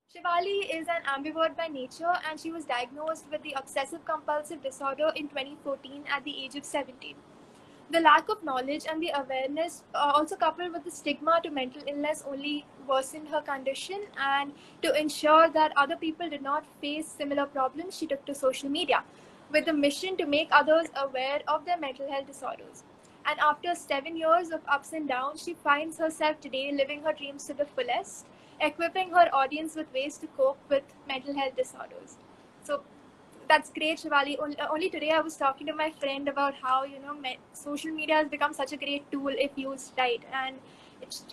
Shivali is an ambivert by nature and she was diagnosed with the obsessive compulsive disorder in 2014 at the age of 17. The lack of knowledge and the awareness, also coupled with the stigma to mental illness, only worsened her condition. And to ensure that other people did not face similar problems, she took to social media with the mission to make others aware of their mental health disorders. And after 7 years of ups and downs, she finds herself today living her dreams to the fullest, equipping her audience with ways to cope with mental health disorders. So that's great, Shivali. Only today I was talking to my friend about how social media has become such a great tool if used right, and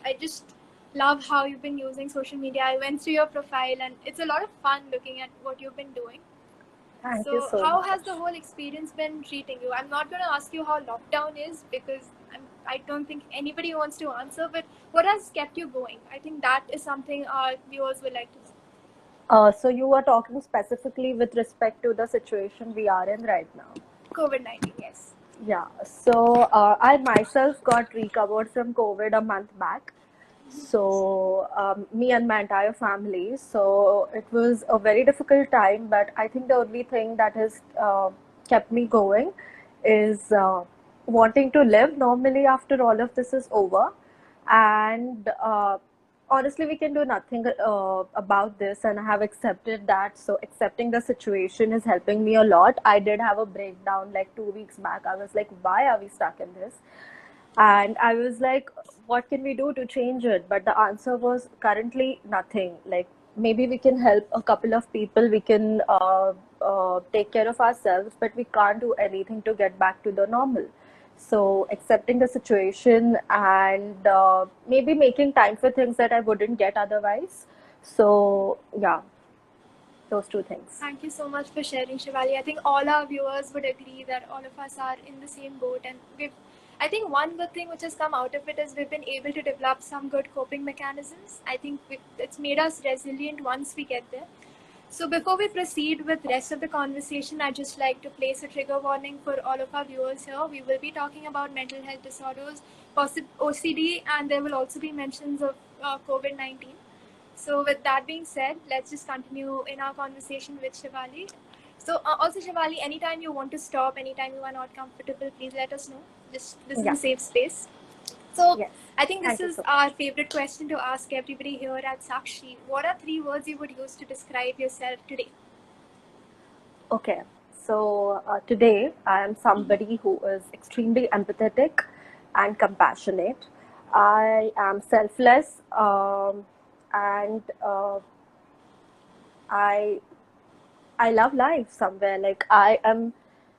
I just love how you've been using social media. I went through your profile, and it's a lot of fun looking at what you've been doing. Thank you So, so how has much. the whole experience been treating you? I'm not going to ask you how lockdown is because I don't think anybody wants to answer. But what has kept you going? I think that is something our viewers would like to know. So you were talking specifically with respect to the situation we are in right now. COVID-19, yes. Yeah. So I myself got recovered from COVID a month back. So me and my entire family. So it was a very difficult time, but I think the only thing that has kept me going is wanting to live normally after all of this is over. And honestly, we can do nothing about this, and I have accepted that. So accepting the situation is helping me a lot. I did have a breakdown like 2 weeks back. I was like, why are we stuck in this? And I was like, what can we do to change it? But the answer was currently nothing. Like, maybe we can help a couple of people, we can take care of ourselves, but we can't do anything to get back to the normal. So, accepting the situation and maybe making time for things that I wouldn't get otherwise. So, yeah, those two things. Thank you so much for sharing, Shivali. I think all our viewers would agree that all of us are in the same boat, and I think one good thing which has come out of it is we've been able to develop some good coping mechanisms. I think it's made us resilient once we get there. So before we proceed with the rest of the conversation, I'd just like to place a trigger warning for all of our viewers here. We will be talking about mental health disorders, OCD, and there will also be mentions of COVID-19. So with that being said, let's just continue in our conversation with Shivali. So also Shivali, anytime you want to stop, anytime you are not comfortable, please let us know. This is Yeah, a safe space. So yes. I think this Thank you is so our much. favorite question to ask everybody here at Sakshi. What are 3 words you would use to describe yourself today? Okay, so today I am somebody who is extremely empathetic and compassionate. I am selfless, and I I love life somewhere. Like I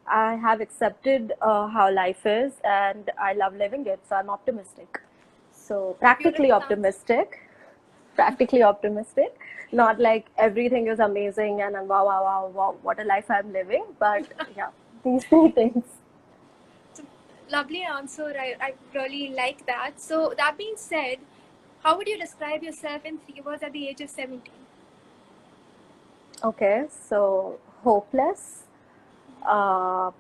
have accepted how life is, and I love living it. So I'm optimistic. So practically Beautiful answer. optimistic, practically optimistic. Not like everything is amazing and wow, wow, wow, wow, what a life I'm living. But yeah, these three things. So, lovely answer. I really like that. So that being said, how would you describe yourself in 3 words at the age of 17? Okay, so hopeless, uh,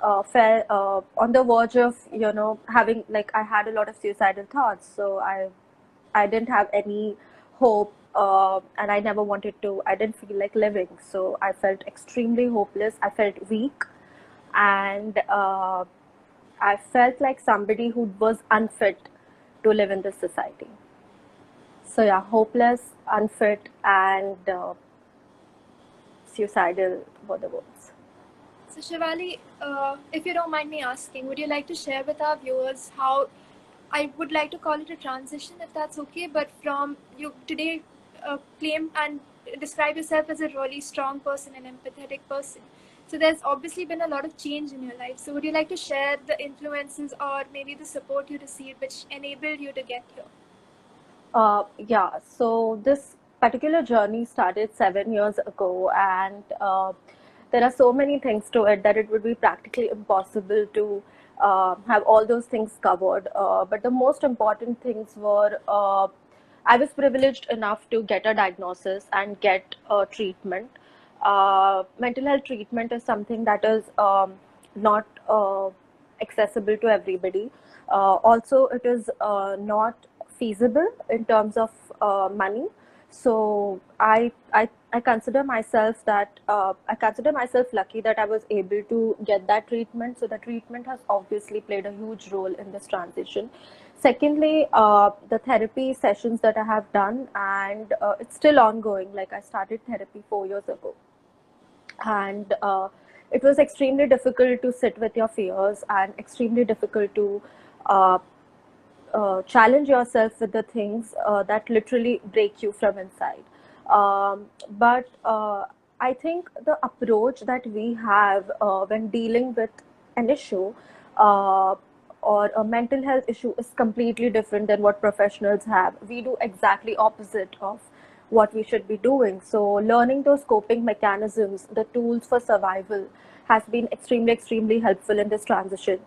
on the verge of having, like, I had a lot of suicidal thoughts. So I didn't have any hope, and I never wanted to. I didn't feel like living, so I felt extremely hopeless. I felt weak, and I felt like somebody who was unfit to live in this society. So yeah, hopeless, unfit, and suicidal were the words. So, Shivali, if you don't mind me asking, would you like to share with our viewers how I would like to call it a transition, if that's okay? But from you today, claim and describe yourself as a really strong person, an empathetic person. So, there's obviously been a lot of change in your life. So, would you like to share the influences or maybe the support you received which enabled you to get here? Yeah, so this particular journey started 7 years ago, and there are so many things to it that it would be practically impossible to have all those things covered. But the most important things were I was privileged enough to get a diagnosis and get treatment. Mental health treatment is something that is not accessible to everybody. Also, it is not feasible in terms of money. So I consider myself that I consider myself lucky that I was able to get that treatment. So the treatment has obviously played a huge role in this transition. Secondly, the therapy sessions that I have done, and it's still ongoing. Like I started therapy 4 years ago, and it was extremely difficult to sit with your fears and extremely difficult to uh, challenge yourself with the things that literally break you from inside. But I think the approach that we have when dealing with an issue uh, or a mental health issue is completely different than what professionals have. We do exactly opposite of what we should be doing. So learning those coping mechanisms, the tools for survival, has been extremely, extremely helpful in this transition.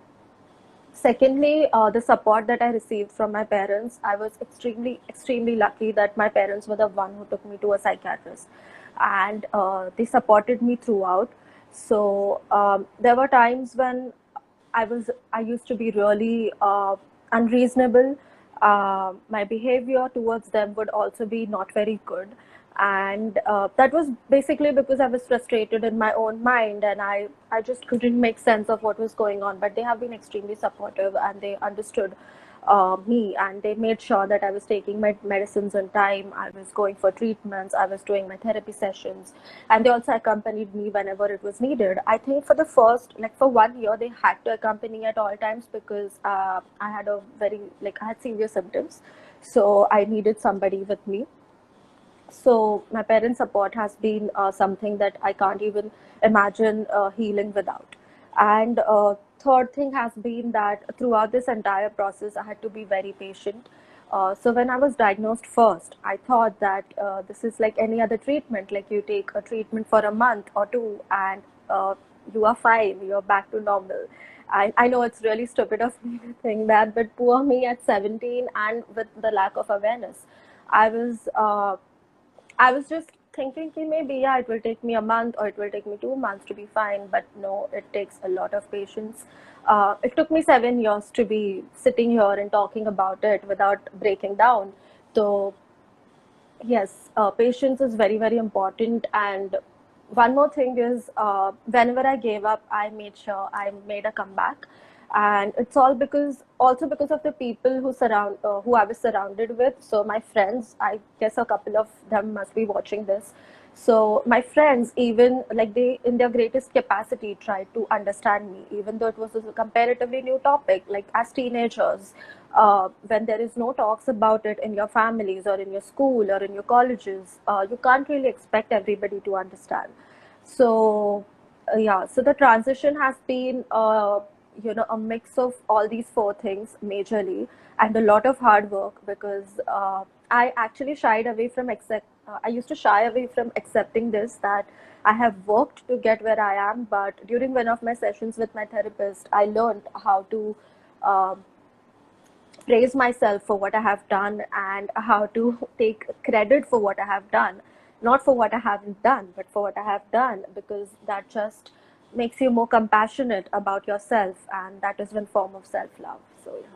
Secondly, the support that I received from my parents, I was extremely, extremely lucky that my parents were the one who took me to a psychiatrist, and they supported me throughout. So there were times when I used to be really unreasonable. My behavior towards them would also be not very good, and that was basically because I was frustrated in my own mind, and I just couldn't make sense of what was going on. But they have been extremely supportive, and they understood me, and they made sure that I was taking my medicines on time, I was going for treatments, I was doing my therapy sessions, and they also accompanied me whenever it was needed. I think for the first, like for 1 year, they had to accompany at all times because I had a very, like, I had severe symptoms, so I needed somebody with me. So my parents' support has been something that I can't even imagine healing without. And third thing has been that throughout this entire process, I had to be very patient. So when I was diagnosed first, I thought that this is like any other treatment. Like you take a treatment for a month or two, and you are fine. You're back to normal. I know it's really stupid of me to think that, but poor me at 17 and with the lack of awareness, I was. I was just thinking कि maybe yeah, it will take me a month or it will take me 2 months to be fine, but no, it takes a lot of patience. It took me 7 years to be sitting here and talking about it without breaking down. So yes, patience is very, very important. And one more thing is, whenever I gave up, I made sure I made a comeback, and it's all because also because of the people who I was surrounded with. So my friends, I guess a couple of them must be watching this. So my friends, even like they, in their greatest capacity, tried to understand me, even though it was a comparatively new topic. Like as teenagers, when there is no talks about it in your families or in your school or in your colleges, you can't really expect everybody to understand. So yeah, so the transition has been a mix of all these four things majorly, and a lot of hard work because I actually shied away from accept. I used to shy away from accepting this, that I have worked to get where I am. But during one of my sessions with my therapist, I learned how to um, praise myself for what I have done and how to take credit for what I have done, not for what I haven't done, but for what I have done, because that just makes you more compassionate about yourself, and that is one form of self love. So, yeah.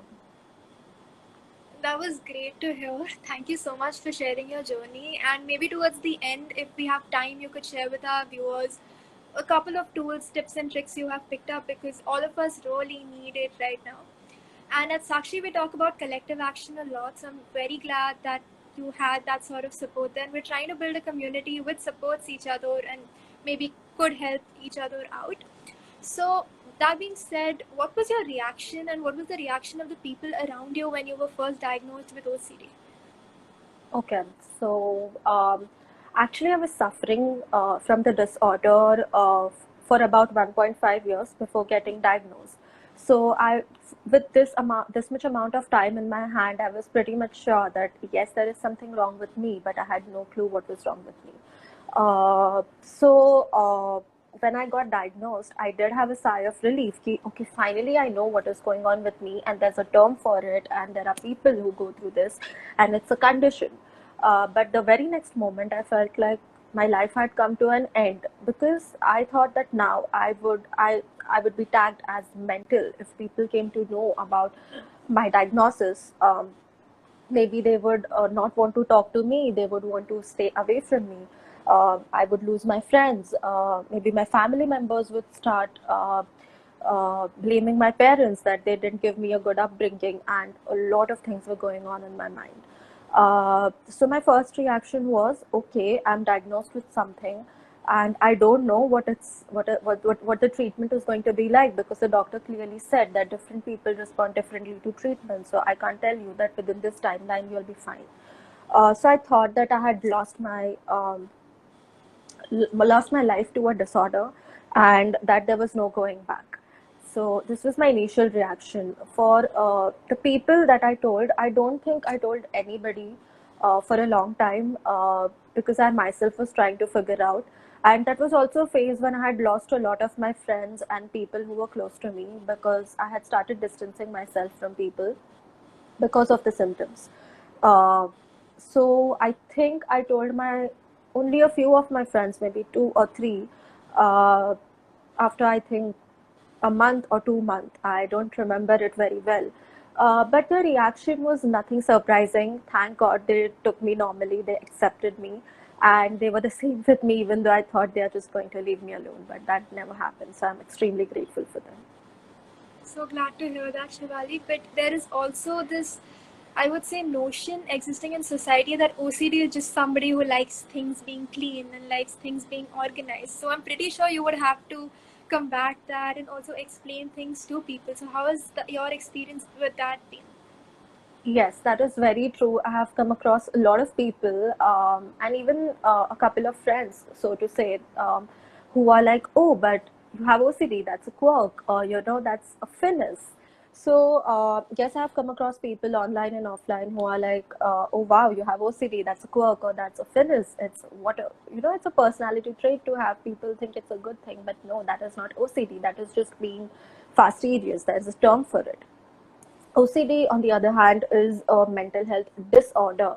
That was great to hear. Thank you so much for sharing your journey. And maybe towards the end, if we have time, you could share with our viewers a couple of tools, tips, and tricks you have picked up because all of us really need it right now. And at Sakshi, we talk about collective action a lot. So I'm very glad that you had that sort of support. Then we're trying to build a community which supports each other and maybe could help each other out. So, that being said, what was your reaction and what was the reaction of the people around you when you were first diagnosed with OCD? Okay, so actually, I was suffering from the disorder for about 1.5 years before getting diagnosed. So with this much amount of time in my hand, I was pretty much sure that yes, there is something wrong with me, but I had no clue what was wrong with me. So when I got diagnosed, I did have a sigh of relief. Ki, okay, finally I know what is going on with me, and there's a term for it, and there are people who go through this, and it's a condition. But the very next moment, I felt like my life had come to an end because I thought that now I would be tagged as mental if people came to know about my diagnosis. maybe they would not want to talk to me, they would want to stay away from me. I would lose my friends, maybe my family members would start blaming my parents that they didn't give me a good upbringing, and a lot of things were going on in my mind. So my first reaction was, okay, I'm diagnosed with something, and I don't know what the treatment is going to be like, because the doctor clearly said that different people respond differently to treatment. So I can't tell you that within this timeline you'll be fine. So I thought that I had lost my life to a disorder, and that there was no going back. So this was my initial reaction. For the people that I told, I don't think I told anybody for a long time, because I myself was trying to figure out. And that was also a phase when I had lost a lot of my friends and people who were close to me, because I had started distancing myself from people because of the symptoms. Uh, so I think I told my only a few of my friends, maybe two or three, uh, after I think a month or 2 months. I don't remember it very well. But the reaction was nothing surprising. Thank God they took me normally, they accepted me, and they were the same with me, even though I thought they are just going to leave me alone. But that never happened. So I'm extremely grateful for them. So glad to hear that, Shivali. But there is also this, I would say, notion existing in society that OCD is just somebody who likes things being clean and likes things being organized. So I'm pretty sure you would have to combat that and also explain things to people. So how has your experience with that been? Yes, that is very true. I have come across a lot of people, and even a couple of friends, so to say, who are like, "Oh, but you have OCD. That's a quirk, or that's a finesse." So, yes, I have come across people online and offline who are like, "Oh, wow, you have OCD. That's a quirk, or that's a finesse. It's it's a personality trait to have." People think it's a good thing, but no, that is not OCD. That is just being fastidious. There's a term for it. OCD, on the other hand, is a mental health disorder.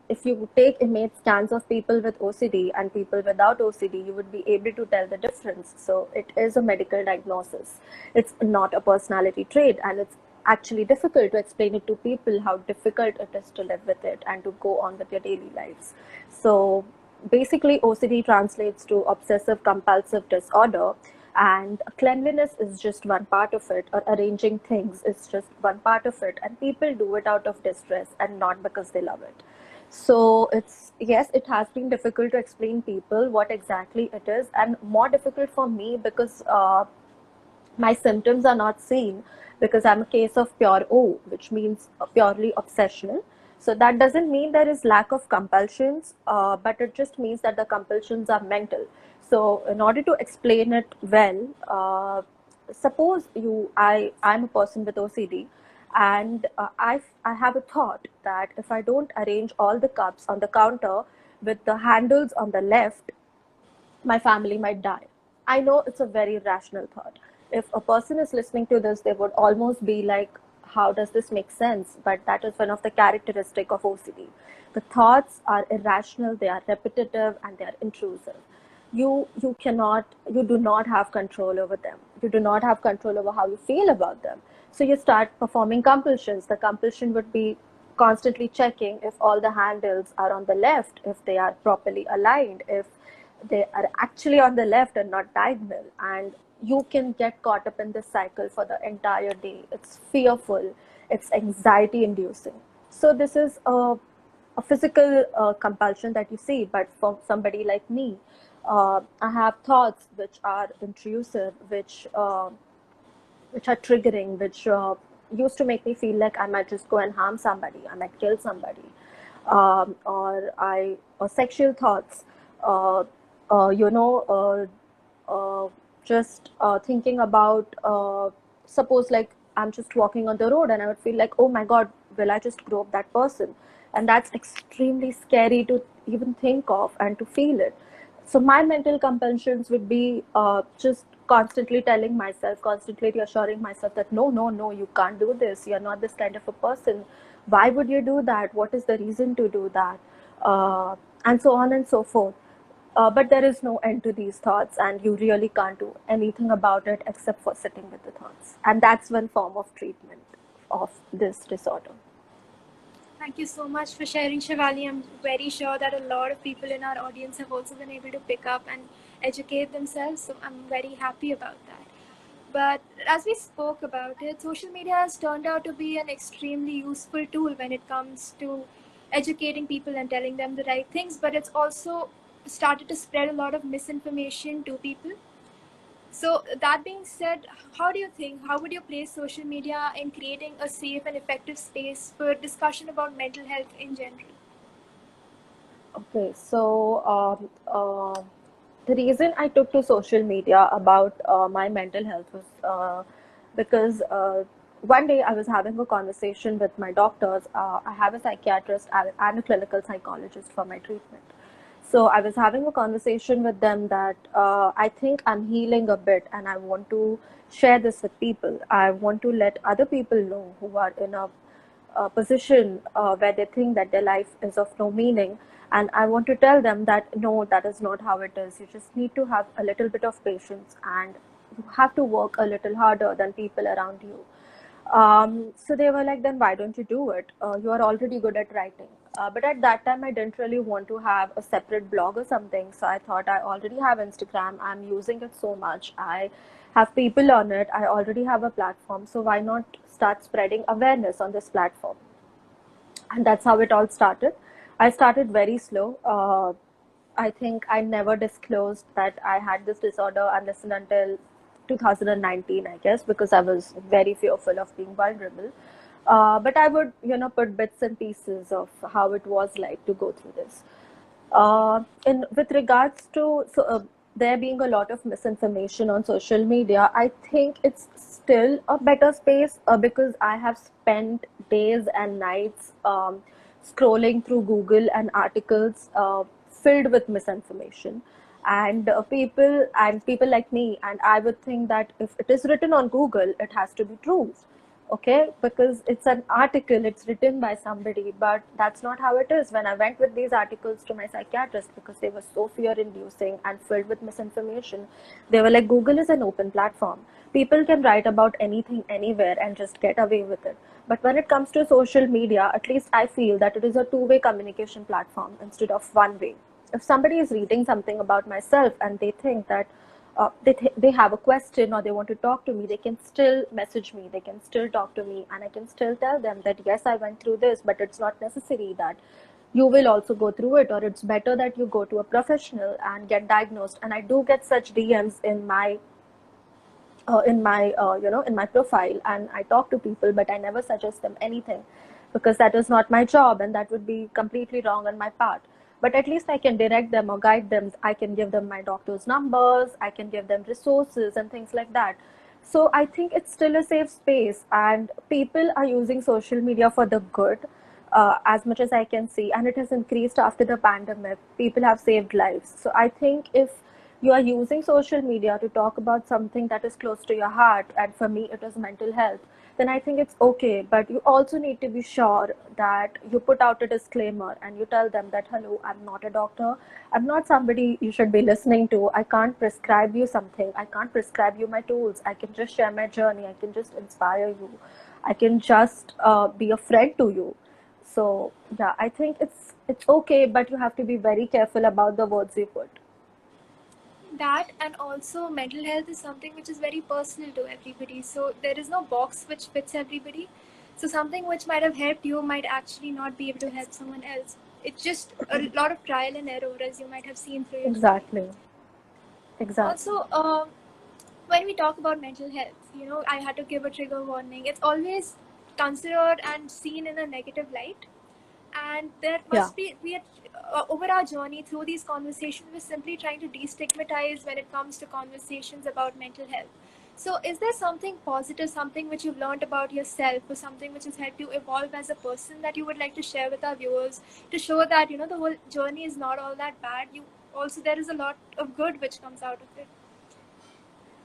If you take image scans of people with OCD and people without OCD, you would be able to tell the difference. So it is a medical diagnosis. It's not a personality trait, and it's actually difficult to explain it to people how difficult it is to live with it and to go on with your daily lives. So basically, OCD translates to obsessive compulsive disorder, and cleanliness is just one part of it, or arranging things is just one part of it, and people do it out of distress and not because they love it. So it's, yes, it has been difficult to explain people what exactly it is, and more difficult for me because my symptoms are not seen, because I'm a case of pure O, which means purely obsessional. So that doesn't mean there is lack of compulsions, but it just means that the compulsions are mental. So in order to explain it well, suppose I'm a person with OCD, and I have a thought that if I don't arrange all the cups on the counter with the handles on the left, my family might die. I know it's a very rational thought. If a person is listening to this, they would almost be like, how does this make sense? But that is one of the characteristic of OCD. The thoughts are irrational, they are repetitive, and they are intrusive. You do not have control over them. You do not have control over how you feel about them. So you start performing compulsions. The compulsion would be constantly checking if all the handles are on the left, if they are properly aligned, if they are actually on the left and not diagonal. And you can get caught up in this cycle for the entire day. It's fearful, it's anxiety inducing. So this is a physical compulsion that you see. But for somebody like me, I have thoughts which are intrusive, which are triggering, which used to make me feel like I might just go and harm somebody, I might kill somebody, or sexual thoughts, uh, uh, you know, just thinking about, suppose like I'm just walking on the road and I would feel like, oh my God, will I just grope that person? And that's extremely scary to even think of and to feel it. So my mental compulsions would be just constantly telling myself, constantly reassuring myself that no, no, no, you can't do this. You're not this kind of a person. Why would you do that? What is the reason to do that? And so on and so forth. But there is no end to these thoughts, and you really can't do anything about it except for sitting with the thoughts. And that's one form of treatment of this disorder. Thank you so much for sharing, Shivali. I'm very sure that a lot of people in our audience have also been able to pick up and educate themselves, so I'm very happy about that. But as we spoke about it, social media has turned out to be an extremely useful tool when it comes to educating people and telling them the right things, but it's also started to spread a lot of misinformation to people. So that being said, how do you think, how would you place social media in creating a safe and effective space for discussion about mental health in general? Okay, so the reason I took to social media about my mental health was because one day I was having a conversation with my doctors. I have a psychiatrist and a clinical psychologist for my treatment. So I was having a conversation with them that I think I'm healing a bit and I want to share this with people. I want to let other people know who are in a position where they think that their life is of no meaning. And I want to tell them that no, that is not how it is. You just need to have a little bit of patience and you have to work a little harder than people around you. So they were like, then why don't you do it? You are already good at writing. But at that time, I didn't really want to have a separate blog or something. So I thought I already have Instagram. I'm using it so much. I have people on it. I already have a platform. So why not start spreading awareness on this platform? And that's how it all started. I started very slow. I think I never disclosed that I had this disorder unless and until 2019, I guess, because I was very fearful of being vulnerable. But I would, put bits and pieces of how it was like to go through this. In with regards to there being a lot of misinformation on social media, I think it's still a better space because I have spent days and nights scrolling through Google and articles filled with misinformation. And people like me, and I would think that if it is written on Google, it has to be true, okay, because it's an article, it's written by somebody. But that's not how it is. When I went with these articles to my psychiatrist, because they were so fear inducing and filled with misinformation, they were like, Google is an open platform, people can write about anything anywhere and just get away with it. But when it comes to social media, at least I feel that it is a two-way communication platform instead of one way. If somebody is reading something about myself and they think that they have a question or they want to talk to me, they can still message me, they can still talk to me, and I can still tell them that yes, I went through this, but it's not necessary that you will also go through it, or it's better that you go to a professional and get diagnosed. And I do get such DMs in my profile, and I talk to people, but I never suggest them anything because that is not my job and that would be completely wrong on my part. But at least I can direct them or guide them. I can give them my doctor's numbers, I can give them resources and things like that. So I think it's still a safe space, and people are using social media for the good, as much as I can see, and it has increased after the pandemic. People have saved lives. So I think if you are using social media to talk about something that is close to your heart, and for me it is mental health, then I think it's okay. But you also need to be sure that you put out a disclaimer and you tell them that, hello, I'm not a doctor, I'm not somebody you should be listening to, I can't prescribe you something, I can't prescribe you my tools, I can just share my journey, I can just inspire you, I can just be a friend to you. So yeah, I think it's okay, but you have to be very careful about the words you put. That, and also mental health is something which is very personal to everybody, so there is no box which fits everybody. So something which might have helped you might actually not be able to help someone else. It's just a lot of trial and error, as you might have seen through your story. Exactly. Exactly. Also, when we talk about mental health, I had to give a trigger warning. It's always considered and seen in a negative light, and there Yeah. must be we are, over our journey through these conversations, we're simply trying to destigmatize when it comes to conversations about mental health. So is there something positive, something which you've learned about yourself, or something which has helped you evolve as a person that you would like to share with our viewers, to show that the whole journey is not all that bad? You also, there is a lot of good which comes out of it.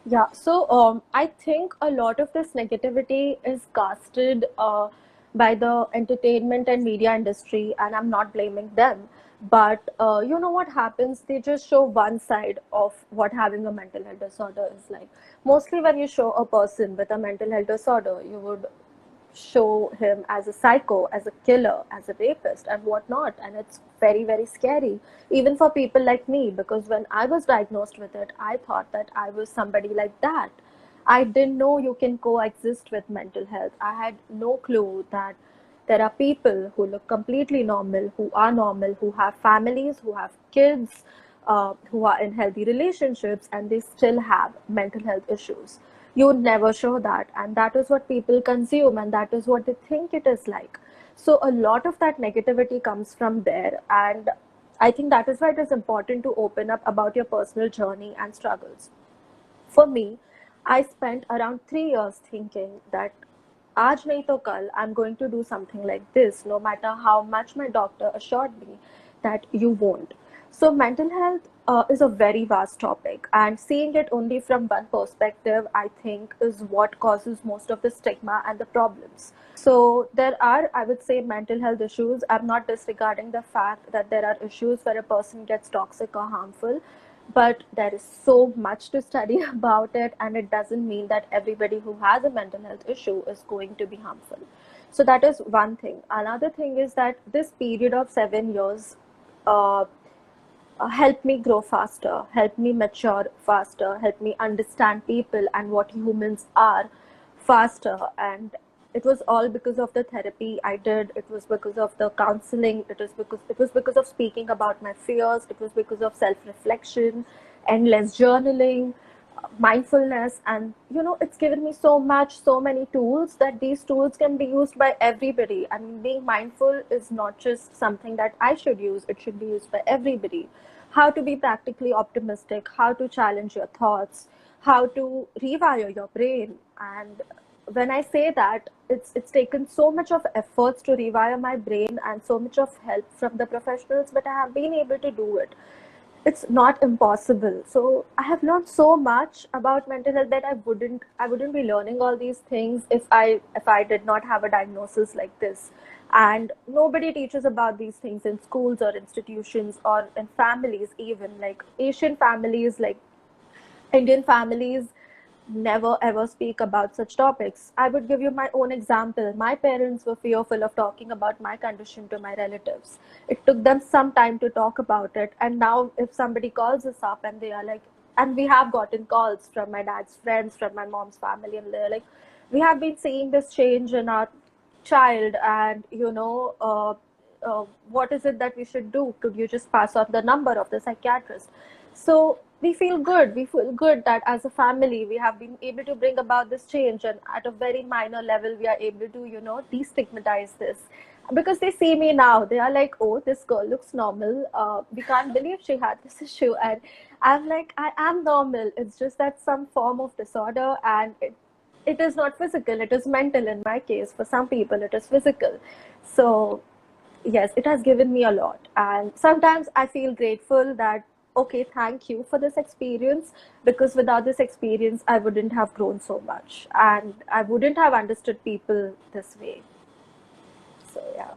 Yeah, so I think a lot of this negativity is casted by the entertainment and media industry, and I'm not blaming them. But you know what happens? They just show one side of what having a mental health disorder is like. Mostly, when you show a person with a mental health disorder, you would show him as a psycho, as a killer, as a rapist, and whatnot. And it's very, very scary, even for people like me, because when I was diagnosed with it, I thought that I was somebody like that. I didn't know you can coexist with mental health. I had no clue that there are people who look completely normal, who are normal, who have families, who have kids, who are in healthy relationships, and they still have mental health issues. You never show that, and that is what people consume, and that is what they think it is like. So, a lot of that negativity comes from there, and I think that is why it is important to open up about your personal journey and struggles. For me, I spent around 3 years thinking that आज नहीं तो कल I'm going to do something like this, no matter how much my doctor assured me that you won't. So mental health is a very vast topic, and seeing it only from one perspective, I think, is what causes most of the stigma and the problems. So there are, I would say, mental health issues. I'm not disregarding the fact that there are issues where a person gets toxic or harmful, but there is so much to study about it, and it doesn't mean that everybody who has a mental health issue is going to be harmful. So that is one thing. Another thing is that this period of 7 years uh, helped me grow faster, helped me mature faster, helped me understand people and what humans are faster. And it was all because of the therapy I did. It was because of the counseling. It was because of speaking about my fears. It was because of self-reflection, endless journaling, mindfulness, and it's given me so much, so many tools, that these tools can be used by everybody. I mean, being mindful is not just something that I should use, it should be used by everybody. How to be practically optimistic, how to challenge your thoughts, how to rewire your brain. And when I say that, it's taken so much of efforts to rewire my brain and so much of help from the professionals, but I have been able to do it. It's not impossible. So I have learned so much about mental health that I wouldn't be learning all these things if I did not have a diagnosis like this. And nobody teaches about these things in schools or institutions or in families, even like Asian families, like Indian families never ever speak about such topics. I would give you my own example. My parents were fearful of talking about my condition to my relatives. It took them some time to talk about it. And now, if somebody calls us up and they are like, and we have gotten calls from my dad's friends, from my mom's family, and they're like, we have been seeing this change in our child, and what is it that we should do? Could you just pass on the number of the psychiatrist? So we feel good. We feel good that as a family we have been able to bring about this change, and at a very minor level we are able to destigmatize this, because they see me now, they are like, oh, this girl looks normal, we can't believe she had this issue. And I'm like, I am normal. It's just that some form of disorder, and it is not physical, it is mental. In my case, for some people it is physical. So yes, it has given me a lot. And sometimes I feel grateful that, okay, thank you for this experience, because without this experience, I wouldn't have grown so much and I wouldn't have understood people this way. So, yeah.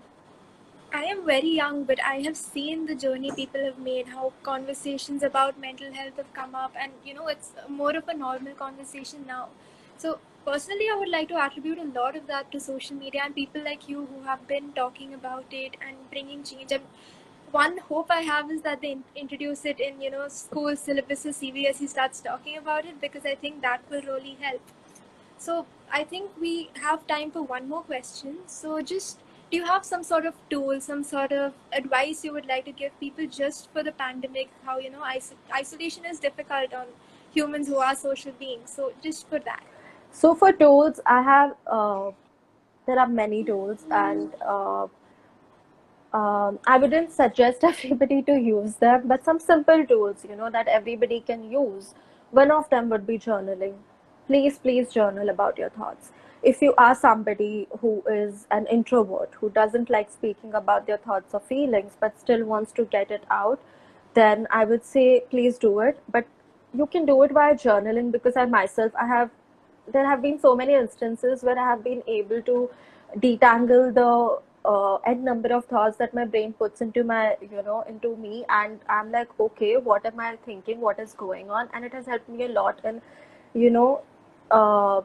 I am very young, but I have seen the journey people have made, how conversations about mental health have come up, and it's more of a normal conversation now. So, personally, I would like to attribute a lot of that to social media and people like you who have been talking about it and bringing change. And one hope I have is that they introduce it in school syllabuses. CBSE starts talking about it, because I think that will really help. So I think we have time for one more question. So just, do you have some sort of tool, some sort of advice you would like to give people just for the pandemic? How isolation is difficult on humans who are social beings. So just for that. So, for tools, there are many tools, and I wouldn't suggest everybody to use them, but some simple tools, that everybody can use. One of them would be journaling. Please, please journal about your thoughts. If you are somebody who is an introvert, who doesn't like speaking about their thoughts or feelings, but still wants to get it out, then I would say please do it. But you can do it via journaling, because there have been so many instances where I have been able to detangle the n number of thoughts that my brain puts into me, and I'm like, okay, what am I thinking? What is going on? And it has helped me a lot in, you know, uh,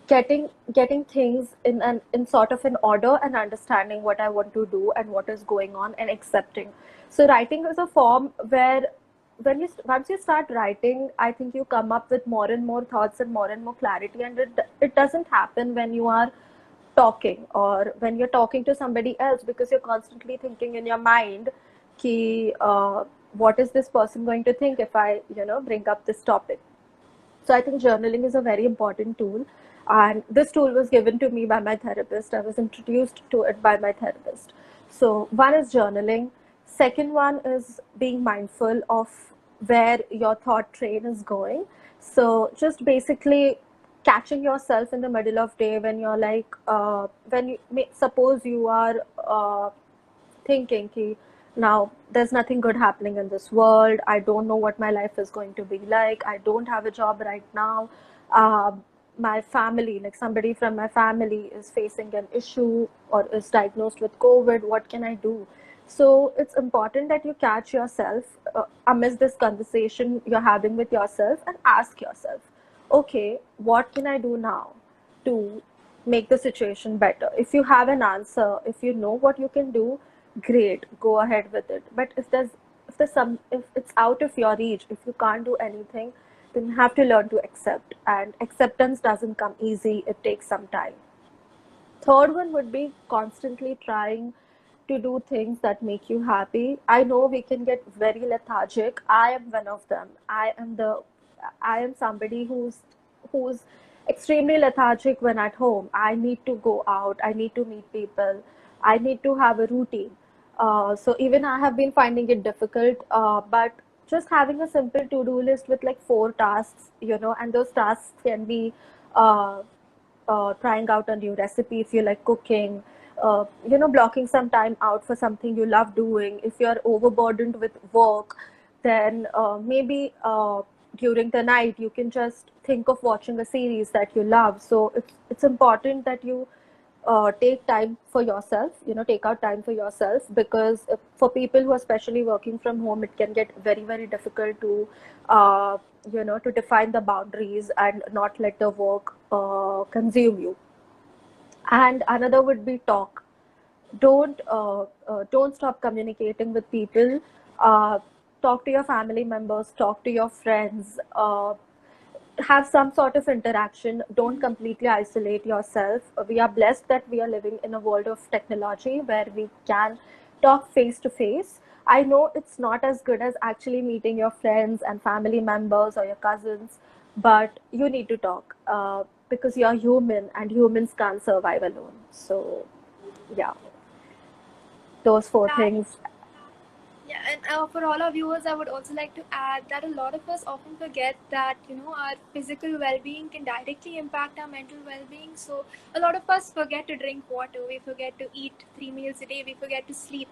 getting things in sort of an order and understanding what I want to do and what is going on and accepting. So writing is a form where once you start writing, I think you come up with more and more thoughts and more clarity, and it doesn't happen when you are talking or when you're talking to somebody else, because you're constantly thinking in your mind ki what is this person going to think if I bring up this topic. So I think journaling is a very important tool. And this tool was given to me by my therapist. I was introduced to it by my therapist. So one is journaling. Second one is being mindful of where your thought train is going. So just basically catching yourself in the middle of day when you're like, when you suppose you are thinking ki, now there's nothing good happening in this world, I don't know what my life is going to be like, I don't have a job right now, my family, like somebody from my family is facing an issue or is diagnosed with COVID, what can I do? So it's important that you catch yourself amidst this conversation you're having with yourself and ask yourself, okay, what can I do now to make the situation better? If you have an answer, if you know what you can do, great, go ahead with it. But if it's out of your reach, if you can't do anything, then you have to learn to accept. And acceptance doesn't come easy, it takes some time. Third one would be constantly trying to do things that make you happy. I know we can get very lethargic. I am one of them. I am somebody who's extremely lethargic when at home. I need to go out. I need to meet people. I need to have a routine. So even I have been finding it difficult. But just having a simple to-do list with like 4 tasks, and those tasks can be uh, trying out a new recipe if you like cooking, blocking some time out for something you love doing. If you're overburdened with work, then maybe during the night you can just think of watching a series that you love. So it's important that you take time for yourself, take out time for yourself, because for people who are especially working from home, it can get very, very difficult to, to define the boundaries and not let the work consume you. And another would be talk. Don't stop communicating with people. Uh, Talk to your family members, talk to your friends. Have some sort of interaction. Don't completely isolate yourself. We are blessed that we are living in a world of technology where we can talk face to face. I know it's not as good as actually meeting your friends and family members or your cousins, but you need to talk because you're human and humans can't survive alone. So, yeah, those four That things. Yeah, and for all our viewers, I would also like to add that a lot of us often forget that our physical well-being can directly impact our mental well-being. So a lot of us forget to drink water, we forget to eat 3 meals a day, we forget to sleep.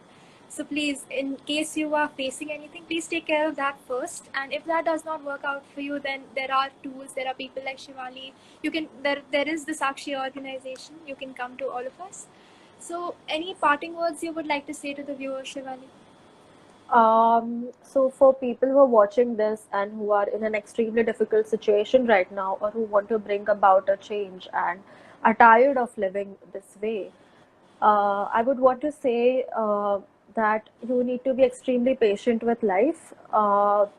So please, in case you are facing anything, please take care of that first. And if that does not work out for you, then there are tools. There are people like Shivali. There is the Sakshi organization. You can come to all of us. So, any parting words you would like to say to the viewers, Shivali? So for people who are watching this and who are in an extremely difficult situation right now, or who want to bring about a change and are tired of living this way, I would want to say that you need to be extremely patient with life.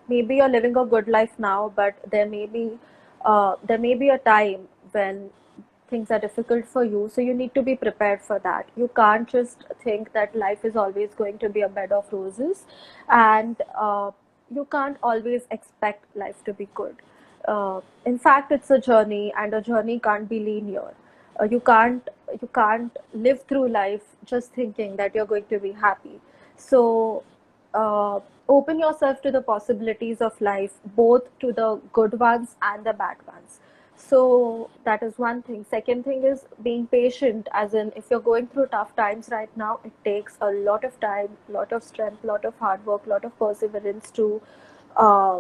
Maybe you're living a good life now, but there may be a time when things are difficult for you. So you need to be prepared for that. You can't just think that life is always going to be a bed of roses, and you can't always expect life to be good. In fact, it's a journey, and a journey can't be linear. You can't live through life just thinking that you're going to be happy. So open yourself to the possibilities of life, both to the good ones and the bad ones. So that is one thing. Second thing is being patient, as in if you're going through tough times right now, it takes a lot of time, lot of strength, lot of hard work, lot of perseverance to uh,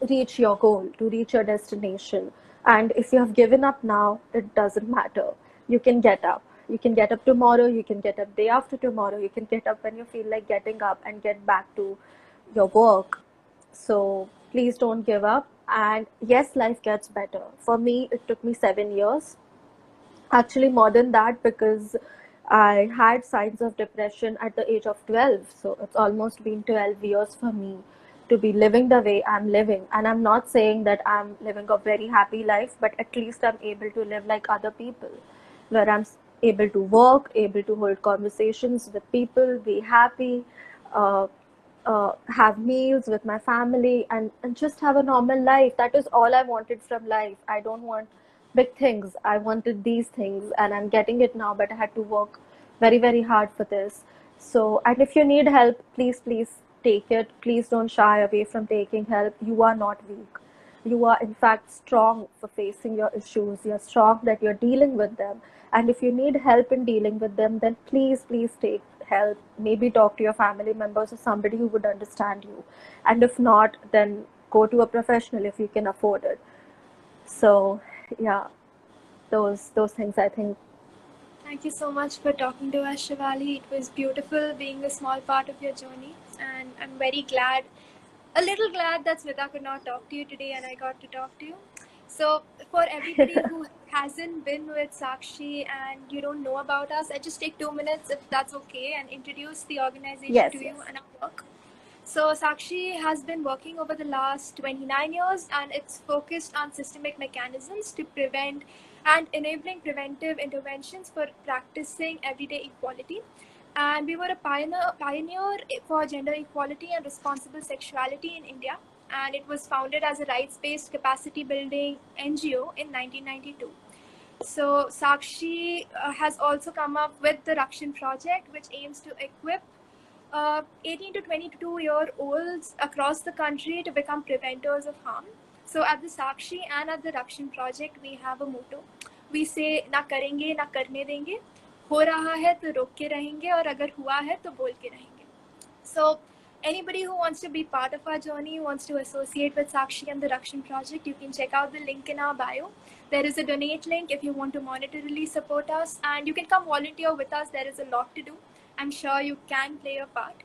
reach your goal, to reach your destination. And if you have given up now, it doesn't matter. You can get up. You can get up tomorrow, you can get up day after tomorrow, you can get up when you feel like getting up and get back to your work. So please don't give up. And yes, life gets better. For me, it took me 7 years, actually more than that, because I had signs of depression at the age of 12. So it's almost been 12 years for me to be living the way I'm living. And I'm not saying that I'm living a very happy life, but at least I'm able to live like other people, where I'm able to work, able to hold conversations with people, be happy, uh, have meals with my family, and just have a normal life. That is all I wanted from life. I don't want big things. I wanted these things, and I'm getting it now, but I had to work very, very hard for this. So, and if you need help, please, please take it. Please don't shy away from taking help. You are not weak. You are, in fact, strong for facing your issues. You're strong that you're dealing with them. And if you need help in dealing with them, then please, please take help. Maybe talk to your family members or somebody who would understand you. And if not, then go to a professional if you can afford it. So, yeah, those things I think. Thank you so much for talking to us, Shivali. It was beautiful being a small part of your journey, and I'm very glad, a little glad that Smita could not talk to you today and I got to talk to you. So, for everybody who hasn't been with Sakshi and you don't know about us, I just take 2 minutes, if that's okay, and introduce the organization Yes, to you yes. and our work. So, Sakshi has been working over the last 29 years, and it's focused on systemic mechanisms to prevent and enabling preventive interventions for practicing everyday equality. And we were a pioneer for gender equality and responsible sexuality in India. And it was founded as a rights-based capacity building NGO in 1992. So Sakshi has also come up with the Rakshan project, which aims to equip 18 to 22-year-olds across the country to become preventers of harm. So at the Sakshi and at the Rakshan project, we have a motto. We say, ना करेंगे ना करने देंगे, हो रहा है तो रोक के रहेंगे और अगर हुआ है तो बोल के रहेंगे. So anybody who wants to be part of our journey, wants to associate with Sakshi and the Rakshan project, you can check out the link in our bio. There is a donate link if you want to monetarily support us, and you can come volunteer with us. There is a lot to do. I'm sure you can play a part.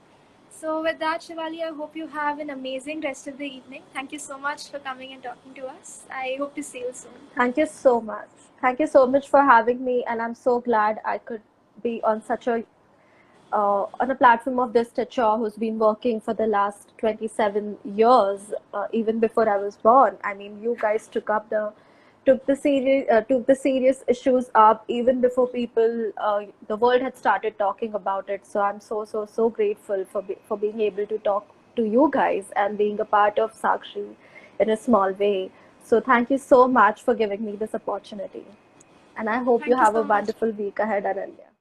So with that, Shivali, I hope you have an amazing rest of the evening. Thank you so much for coming and talking to us. I hope to see you soon. Thank you so much. Thank you so much for having me, and I'm so glad I could be on such a on a platform of this stature, who's been working for the last 27 years, even before I was born. I mean, you guys took the serious issues up even before people, the world had started talking about it. So I'm so grateful for being able to talk to you guys and being a part of Sakshi in a small way. So thank you so much for giving me this opportunity, and I hope you Thank you have a so much. wonderful week ahead, Ananya.